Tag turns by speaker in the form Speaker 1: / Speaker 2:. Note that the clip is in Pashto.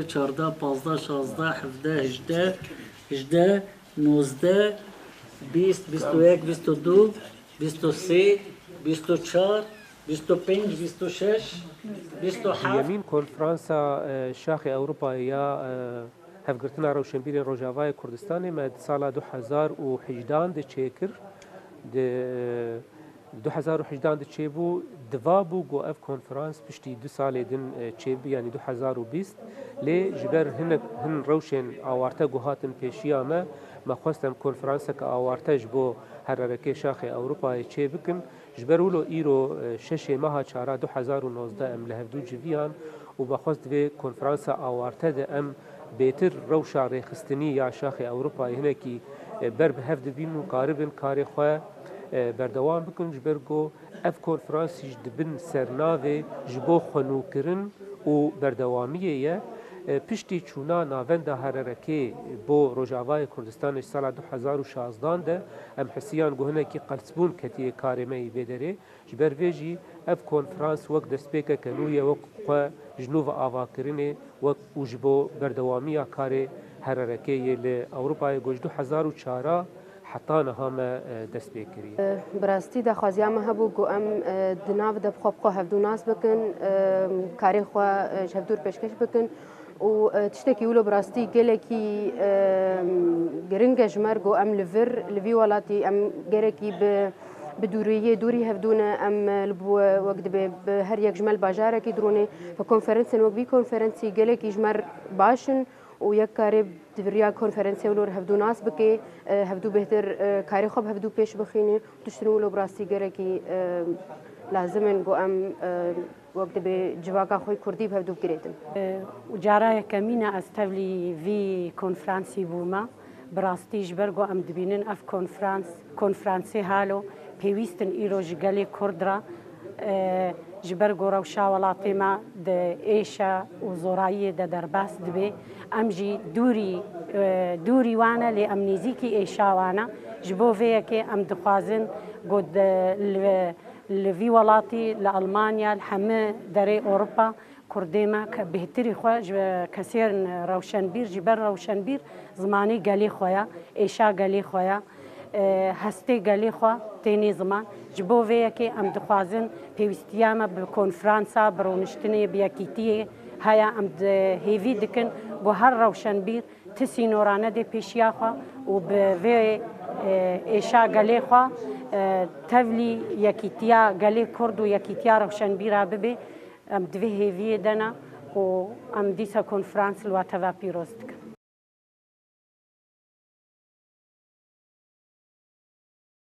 Speaker 1: 14 15 16 17 18 18 19 20 21 22 23 24 25 26 27
Speaker 2: یمین کنفرانسا شاخی اروپا یا هفگرتنا روشنبیر روجاوای کردستان مد سال 2018 ده چیکر ده 2018 ده چیبو دوابو گو اف کنفرانس پشتی 2 سال دن چیبی یعنی 2020 لی جبر هن روشن آوارتا گوهاتن پیشیا ما خواستم کنفرانس که آوارتا جبو هررکی شاخ اروپا چی بکن جبرولو ایرو 6 ماه 4 2019 ام لهفدو جویان و بخواست به کنفرانس آوارتا ده ام بهتر روشا ریخستنی یا شاخ اروپا هنه کی بر به هفد بین و قاربن کاری خواه بردوام بکن جبرگو اف کنفرانسیش دبن سرناوه جبو خنو کرن و بردوامیه پشتی چونا ناونده هررکی بو روجاوای کردستان سال 2016 ده ام حسیان گوهنه کی قلسبون کتی کارمه بدره جبر ویجی اف کنفرانس وقت دسپیکه کنویه وقت جنوب آوا کرنه وقت وجبو بردوامیه کار هررکی لأوروپای گوش 2004 حتی نها ما دست بکری.
Speaker 3: براستی دخوازی ما هبو گو ام دناو دب خوب خو هفدو ناس بکن کاری خو هفدور پیشکش بکن و تشتكي ولو براستي جلكي جرينجا جمرجو ام لفر لفي ولاتي ام جركي بدوريه دوري هفدونا ام لبو وقت بهر يك جمال باجارة دروني فكونفرنس وقبي كونفرنسي جلكي جمر باشن ويك كاري دفريا كونفرنسي ولور هفدو ناس بكي هفدو بهتر كاري خب هفدو بيش بخيني تشتري ولو براستي جركي لازم نقو ام وقت بجواقع خوي كردي بهدو بكريتن
Speaker 4: وجارا كمينا استولي في كونفرانسي بوما براستي جبرغو ام دبينن اف كونفرانسي هالو بيويستن ايرو جغالي كردرا جبرغو روشا ولاتيما د ايشا وزورايه د درباس دبي امجي دوري وانا لامنيزيكي ايشا وانا جبو فيكي ام دخوازن قد لفي ولاتي لألمانيا الحمى دري أوروبا كرديما بهتري خوا كثير روشنبير جبر روشنبير زماني قالي خويا إيشا قالي خويا هستي قالي خوا تاني زمان جبو فيكي أم دخوازن بيوستياما بكونفرانسا برونشتني بياكيتي هيا أم هيفي دكن بوهر روشنبير تسي نورانه دي بيشيا خوا وبفي إيشا قالي خوا تولي يكيتيا قالي كردو يكيتيا روشنبيرا ببي ام دوی هیوی دنا و ام دیسا کنفرانس الواتوا پیروست